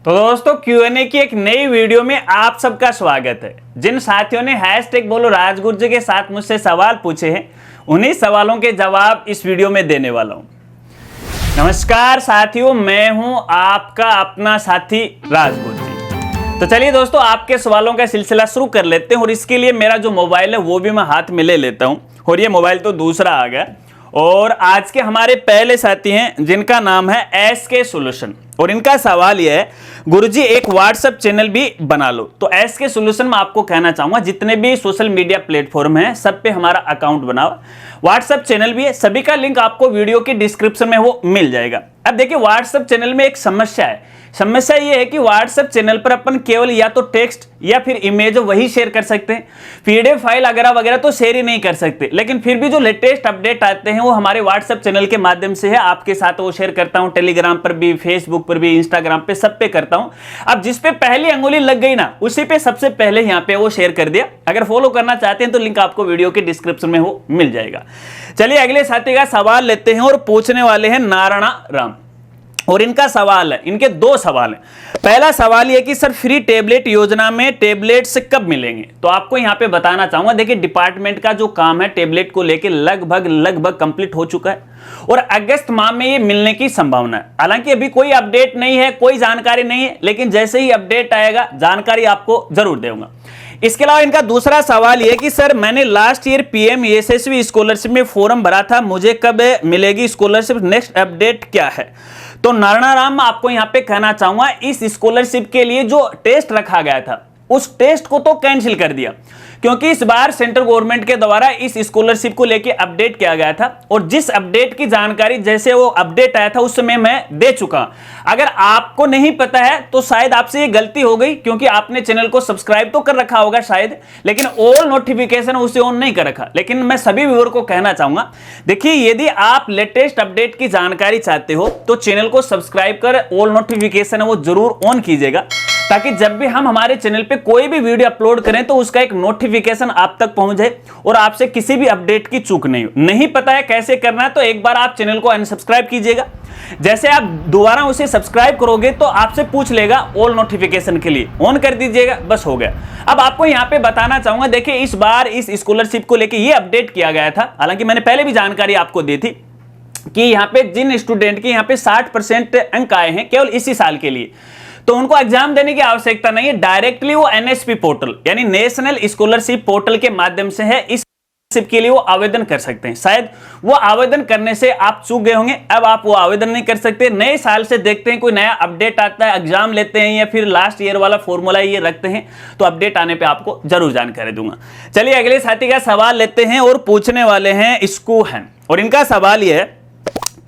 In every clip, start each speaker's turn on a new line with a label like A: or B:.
A: तो दोस्तों Q&A की एक नई वीडियो में आप सबका स्वागत है। जिन साथियों ने हैशटैग बोलो राजगुरु जी के साथ मुझसे सवाल पूछे हैं, उन्हीं सवालों के जवाब इस वीडियो में देने वाला हूं। नमस्कार साथियों, मैं हूं आपका अपना साथी राजगुरु जी। तो चलिए दोस्तों, आपके सवालों का सिलसिला शुरू कर लेते हैं। और इसके लिए मेरा जो मोबाइल है वो भी मैं हाथ में ले लेता हूं। और ये मोबाइल तो दूसरा आ गया। और आज के हमारे पहले साथी हैं जिनका नाम है SK सॉल्यूशन। और इनका सवाल यह है, गुरुजी एक व्हाट्सएप चैनल भी बना लो। तो SK सॉल्यूशन में आपको कहना चाहूंगा, जितने भी सोशल मीडिया प्लेटफॉर्म हैं सब पे हमारा अकाउंट बनाओ। व्हाट्सएप चैनल भी है, सभी का लिंक आपको वीडियो के डिस्क्रिप्शन में वो मिल जाएगा। अब देखिए, व्हाट्सएप चैनल में एक समस्या है। समस्या ये है कि व्हाट्सएप चैनल पर अपन केवल या तो टेक्स्ट या फिर इमेज वही शेयर कर सकते हैं, PDF फाइल वगैरह तो शेयर ही नहीं कर सकते। लेकिन फिर भी जो लेटेस्ट अपडेट आते हैं वो हमारे व्हाट्सएप चैनल के माध्यम से है, आपके साथ वो शेयर करता हूं। टेलीग्राम पर भी, फेसबुक पर भी, इंस्टाग्राम पे, सब पे करता हूं। अब जिस पे पहली अंगुली लग गई ना, उसी पे सबसे पहले यहां पे वो शेयर कर दिया। अगर फॉलो करना चाहते हैं तो लिंक आपको वीडियो के डिस्क्रिप्शन में वो मिल जाएगा। चलिए अगले साथी का सवाल लेते हैं। और पूछने वाले हैं नारायणा राम। और इनका सवाल है, इनके दो सवाल हैं। पहला सवाल यह कि सर फ्री टेबलेट योजना में टेबलेट्स कब मिलेंगे? तो आपको यहां पे बताना चाहूंगा, देखिए डिपार्टमेंट का जो काम है टेबलेट को लेके लगभग कंप्लीट हो चुका है। और अगस्त माह में ये मिलने की संभावना है। हालांकि अभी कोई अपडेट नहीं है, कोई जानकारी नहीं है, लेकिन जैसे ही अपडेट आएगा जानकारी आपको जरूर दूंगा। इसके अलावा इनका दूसरा सवाल यह कि सर मैंने लास्ट ईयर PM यशस्वी स्कॉलरशिप में फॉर्म भरा था, मुझे कब मिलेगी स्कॉलरशिप? नेक्स्ट अपडेट क्या है? तो नारायणाराम, आपको यहां पे कहना चाहूंगा, इस स्कॉलरशिप के लिए जो टेस्ट रखा गया था उस टेस्ट को तो कैंसिल कर दिया, क्योंकि इस बार सेंट्रल गवर्नमेंट के द्वारा इस स्कॉलरशिप को लेके अपडेट किया गया था। और जिस अपडेट की जानकारी जैसे वो अपडेट आया था उस समय मैं दे चुका। अगर आपको नहीं पता है तो शायद आपसे ये गलती हो गई, क्योंकि आपने चैनल को सब्सक्राइब तो कर रखा होगा शायद, लेकिन ऑल नोटिफिकेशन उसे ऑन नहीं कर रखा। लेकिन मैं सभी व्यूअर को कहना चाहूंगा, देखिए यदि आप लेटेस्ट अपडेट की जानकारी चाहते हो तो चैनल को सब्सक्राइब कर ऑल नोटिफिकेशन है वो जरूर ऑन कीजिएगा, ताकि जब भी हम हमारे चैनल पे कोई भी वीडियो अपलोड करें तो उसका एक नोटिफिकेशन आप तक पहुंच जाए और आपसे किसी भी अपडेट की चूक नहीं हो। नहीं पता है कैसे करना है तो एक बार आप चैनल को अनसब्सक्राइब कीजिएगा। जैसे आप दोबारा उसे सब्सक्राइब करोगे तो आपसे पूछ लेगा ऑल नोटिफिकेशन के लिए, ऑन कर दीजिएगा, बस हो गया। अब आपको यहां पे बताना चाहूंगा, देखिए इस बार इस स्कॉलरशिप को लेकर यह अपडेट किया गया था। हालांकि मैंने पहले भी जानकारी आपको दी थी कि यहाँ पे जिन स्टूडेंट के यहाँ पे 60% अंक आए हैं केवल इसी साल के लिए, तो उनको एग्जाम देने की आवश्यकता नहीं है। डायरेक्टली वो NSP पोर्टल यानी नेशनल स्कॉलरशिप पोर्टल के माध्यम से है, इस स्कॉलरशिप के लिए वो आवेदन कर सकते हैं। शायद वो आवेदन करने से आप चूक गए होंगे, अब आप वो आवेदन नहीं कर सकते। नए साल से देखते हैं कोई नया अपडेट आता है, एग्जाम लेते हैं या फिर लास्ट ईयर वाला फॉर्मूला ये रखते हैं, तो अपडेट आने पे आपको जरूर जानकारी दूंगा। चलिए अगले साथी का सवाल लेते हैं। और पूछने वाले हैं इसको हैं। और इनका सवाल यह है,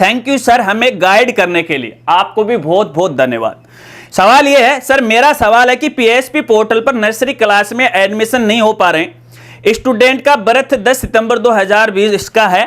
A: थैंक यू सर हमें गाइड करने के लिए, आपको भी बहुत बहुत धन्यवाद। सवाल यह है, सर मेरा सवाल है कि PSP पोर्टल पर नर्सरी क्लास में एडमिशन नहीं हो पा रहे। स्टूडेंट का बर्थ 10 सितंबर 2020 इसका है।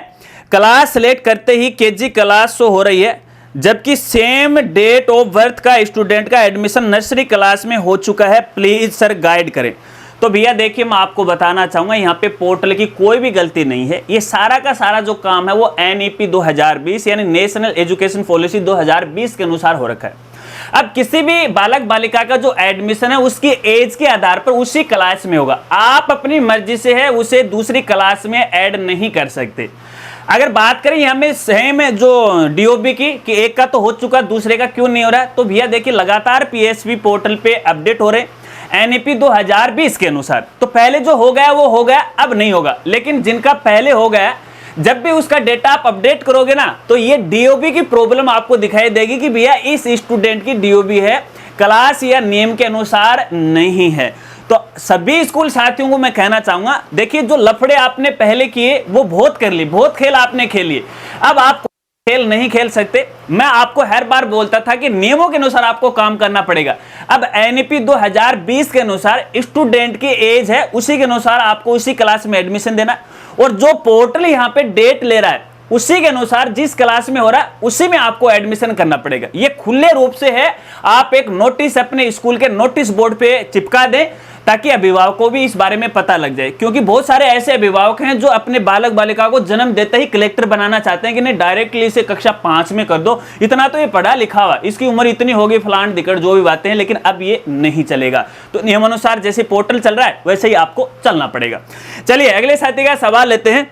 A: क्लास सेलेक्ट करते ही KG क्लास शो हो रही है, जबकि सेम डेट ऑफ बर्थ का स्टूडेंट का एडमिशन नर्सरी क्लास में हो चुका है। प्लीज सर गाइड करें। तो भैया देखिए, मैं आपको बताना चाहूंगा, यहाँ पे पोर्टल की कोई भी गलती नहीं है। ये सारा का सारा जो काम है वो NEP 2020 यानी नेशनल एजुकेशन पॉलिसी 2020 के अनुसार हो रखा है। अब किसी भी बालक बालिका का जो एडमिशन है उसकी एज के आधार पर उसी क्लास में होगा। आप अपनी मर्जी से है उसे दूसरी क्लास में ऐड नहीं कर सकते। अगर बात करें यहाँ में सेम जो DOB की कि एक का तो हो चुका, दूसरे का क्यों नहीं हो रहा है, तो भैया देखिए लगातार PSP पोर्टल पे अपडेट हो रहे NEP 2020 के अनुसार। तो पहले जो हो गया वो हो गया, अब नहीं होगा। लेकिन जिनका पहले हो गया, जब भी उसका डेटा आप अपडेट करोगे ना, तो ये DOB की प्रॉब्लम आपको दिखाई देगी कि भैया इस स्टूडेंट की DOB है, क्लास या नियम के अनुसार नहीं है। तो सभी स्कूल साथियों को मैं कहना चाहूंगा, देखिए जो लफड़े आपने पहले किए वो बहुत कर लिए, बहुत खेल आपने खेलिए, अब आप खेल नहीं खेल सकते। मैं आपको हर बार बोलता था कि नियमों के अनुसार आपको काम करना पड़ेगा। अब NEP 2020 के अनुसार स्टूडेंट की एज है, उसी के अनुसार आपको उसी क्लास में एडमिशन देना, और जो पोर्टल यहाँ पे डेट ले रहा है उसी के अनुसार जिस क्लास में हो रहा है उसी में आपको एडमिशन करना पड़ेगा। ये खुले रूप से है। आप एक नोटिस अपने स्कूल के नोटिस बोर्ड पे चिपका दें, ताकि अभिभावकों को भी इस बारे में पता लग जाए। क्योंकि बहुत सारे ऐसे अभिभावक हैं जो अपने बालक बालिका को जन्म देते ही कलेक्टर बनाना चाहते हैं कि नहीं डायरेक्टली इसे कक्षा 5 में कर दो, इतना तो ये पढ़ा लिखा हुआ, इसकी उम्र इतनी होगी, फलान दिक्कत जो भी बातें हैं, लेकिन अब ये नहीं चलेगा। तो नियमानुसार जैसे पोर्टल चल रहा है वैसे ही आपको चलना पड़ेगा। चलिए अगले साथी का सवाल लेते हैं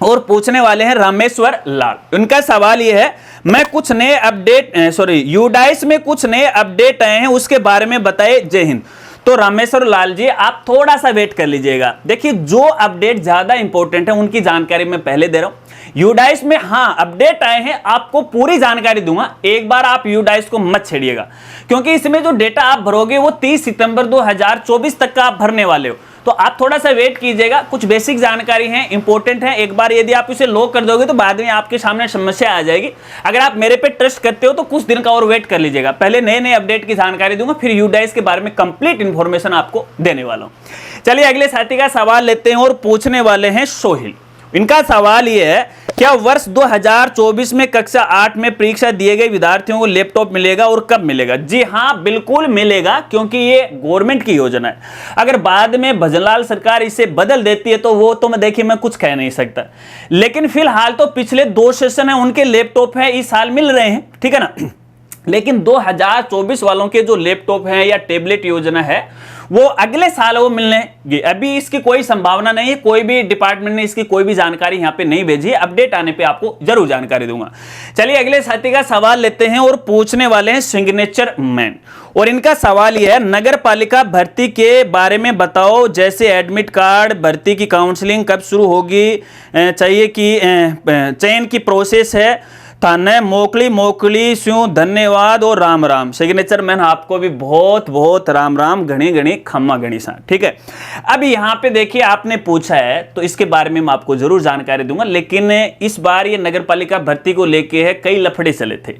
A: और पूछने वाले हैं रामेश्वर लाल। उनका सवाल यह है, मैं कुछ नए अपडेट यूडाइस में कुछ नए अपडेट आए हैं उसके बारे में बताए, जय हिंद। तो रामेश्वर लाल जी आप थोड़ा सा वेट कर लीजिएगा। देखिए जो अपडेट ज्यादा इंपॉर्टेंट है उनकी जानकारी मैं पहले दे रहा हूं। यूडाइस में हाँ अपडेट आए हैं, आपको पूरी जानकारी दूंगा, एक बार आप यूडाइस को मत छेड़िएगा, क्योंकि इसमें जो डेटा आप भरोगे वो 30 सितंबर 2024 तक का आप भरने वाले हो। तो आप थोड़ा सा वेट कीजिएगा, कुछ बेसिक जानकारी है, इंपॉर्टेंट है। एक बार यदि आप इसे लॉक कर दोगे तो बाद में आपके सामने समस्या आ जाएगी। अगर आप मेरे पे ट्रस्ट करते हो तो कुछ दिन का और वेट कर लीजिएगा, पहले नए नए अपडेट की जानकारी दूंगा, फिर यूडाइस के बारे में कंप्लीट इंफॉर्मेशन आपको देने वाला हूं। चलिए अगले साथी का सवाल लेते हैं और पूछने वाले हैं सोहिल। इनका सवाल यह है, क्या वर्ष 2024 में कक्षा 8 में परीक्षा दिए गए विद्यार्थियों को लैपटॉप मिलेगा और कब मिलेगा? जी हाँ बिल्कुल मिलेगा, क्योंकि ये गवर्नमेंट की योजना है। अगर बाद में भजनलाल सरकार इसे बदल देती है तो वो तो मैं देखिए मैं कुछ कह नहीं सकता, लेकिन फिलहाल तो पिछले 2 सेशन है उनके लैपटॉप है इस साल मिल रहे हैं, ठीक है ना। लेकिन 2024 वालों के जो लैपटॉप हैं या टैबलेट योजना है वो अगले साल वो मिलने, अभी इसकी कोई संभावना नहीं है। कोई भी डिपार्टमेंट ने इसकी कोई भी जानकारी यहां पे नहीं भेजी है, अपडेट आने पे आपको जरूर जानकारी दूंगा। चलिए अगले साथी का सवाल लेते हैं और पूछने वाले हैं सिग्नेचर मैन। और इनका सवाल यह है, नगर पालिका भर्ती के बारे में बताओ, जैसे एडमिट कार्ड, भर्ती की काउंसलिंग कब शुरू होगी, चाहिए कि चयन की प्रोसेस है, थाने मोकली स्यू, धन्यवाद और राम राम। सिग्नेचर मैन आपको भी बहुत बहुत राम राम, घनी घनी खम्मा घनी सा, ठीक है। अब यहाँ पे देखिए आपने पूछा है तो इसके बारे में मैं आपको जरूर जानकारी दूंगा, लेकिन इस बार ये नगर पालिका भर्ती को लेके है कई लफड़े चले थे।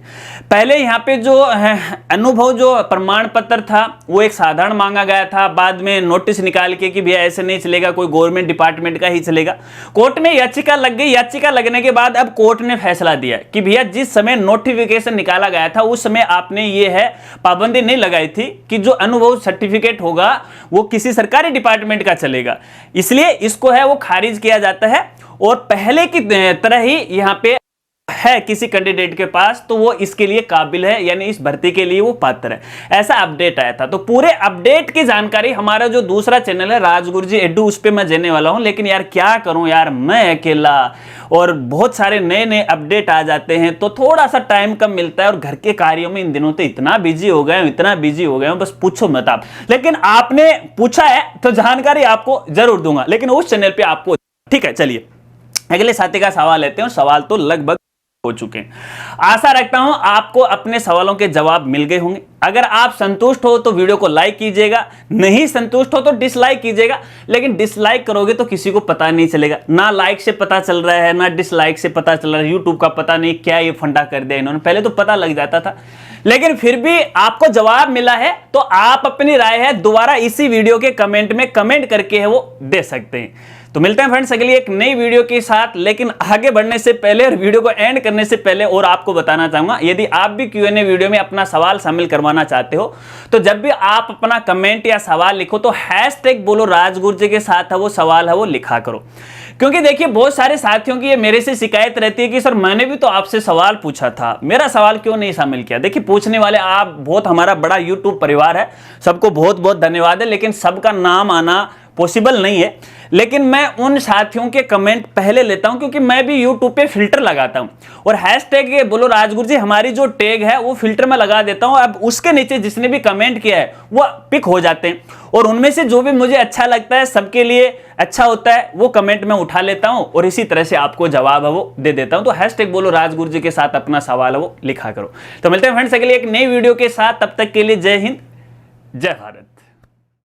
A: पहले यहाँ पे जो अनुभव जो प्रमाण पत्र था वो एक साधारण मांगा गया था, बाद में नोटिस निकाल के कि भैया ऐसे नहीं चलेगा, कोई गवर्नमेंट डिपार्टमेंट का ही चलेगा। कोर्ट में याचिका लग गई, याचिका लगने के बाद अब कोर्ट ने फैसला दिया कि भैया जिस समय नोटिफिकेशन निकाला गया था उस समय आपने ये है पाबंदी नहीं लगाई थी कि जो अनुभव सर्टिफिकेट होगा वो किसी सरकारी डिपार्टमेंट का चलेगा, इसलिए इसको है वो खारिज किया जाता है। और पहले की तरह ही यहाँ पे है किसी कैंडिडेट के पास तो वो इसके लिए काबिल है, यानी इस भर्ती के लिए वो पात्र है, ऐसा अपडेट आया था। तो पूरे अपडेट की जानकारी हमारा जो दूसरा चैनल है राजगुरु जी एडू उस पे मैं देने वाला हूं। लेकिन यार क्या करूं यार, मैं अकेला और बहुत सारे नए नए अपडेट आ जाते हैं तो थोड़ा सा टाइम कम मिलता है, और घर के कार्यों में इन दिनों तो इतना बिजी हो गए इतना बिजी हो गए बस पूछो मत आप। लेकिन आपने पूछा है तो जानकारी आपको जरूर दूंगा, लेकिन उस चैनल पे आपको, ठीक है। चलिए अगले साथी का सवाल लेते हैं। सवाल तो लगभग हो चुके हैं, आशा रखता हूं आपको अपने सवालों के जवाब मिल गए होंगे। अगर आप संतुष्ट हो तो वीडियो को लाइक कीजिएगा, नहीं संतुष्ट हो तो डिसलाइक कीजिएगा। लेकिन डिसलाइक करोगे तो किसी को पता नहीं चलेगा, ना लाइक से पता चल रहा है ना डिसलाइक से पता चल रहा है। यूट्यूब का पता नहीं क्या ये फंडा कर दिया इन्होंने, पहले तो पता लग जाता था, लेकिन फिर भी आपको जवाब मिला है तो आप अपनी राय है दोबारा इसी वीडियो के कमेंट में कमेंट करके है वो दे सकते हैं। तो मिलते हैं फ्रेंड्स अगली एक नई वीडियो के साथ। लेकिन आगे बढ़ने से पहले और वीडियो को एंड करने से पहले और आपको बताना चाहूंगा, यदि आप भी Q&A वीडियो में अपना सवाल शामिल करवाना चाहते हो तो जब भी आप अपना कमेंट या सवाल लिखो तो हैशटैग बोलो राजगुरु जी के साथ है वो सवाल है वो लिखा करो। क्योंकि देखिए बहुत सारे साथियों की ये मेरे से शिकायत रहती है कि सर मैंने भी तो आपसे सवाल पूछा था, मेरा सवाल क्यों नहीं शामिल किया। देखिए पूछने वाले आप बहुत, हमारा बड़ा यूट्यूब परिवार है, सबको बहुत बहुत धन्यवाद है, लेकिन सबका नाम आना पॉसिबल नहीं है। लेकिन मैं उन साथियों के कमेंट पहले लेता हूं क्योंकि मैं भी यूट्यूब पे फिल्टर लगाता हूं, और हैशटैग ये बोलो राजगुरु जी हमारी जो टैग है वो फिल्टर में लगा देता हूं। अब उसके नीचे जिसने भी कमेंट किया है वो पिक हो जाते हैं, और उनमें से जो भी मुझे अच्छा लगता है, सबके लिए अच्छा होता है, वो कमेंट में उठा लेता हूं और इसी तरह से आपको जवाब है वो दे देता हूं। तो हैशटैग बोलो राजगुरु जी के साथ अपना सवाल है वो लिखा करो। तो मिलते हैं फ्रेंड्स अगले एक नई वीडियो के साथ, तब तक के लिए जय हिंद जय भारत।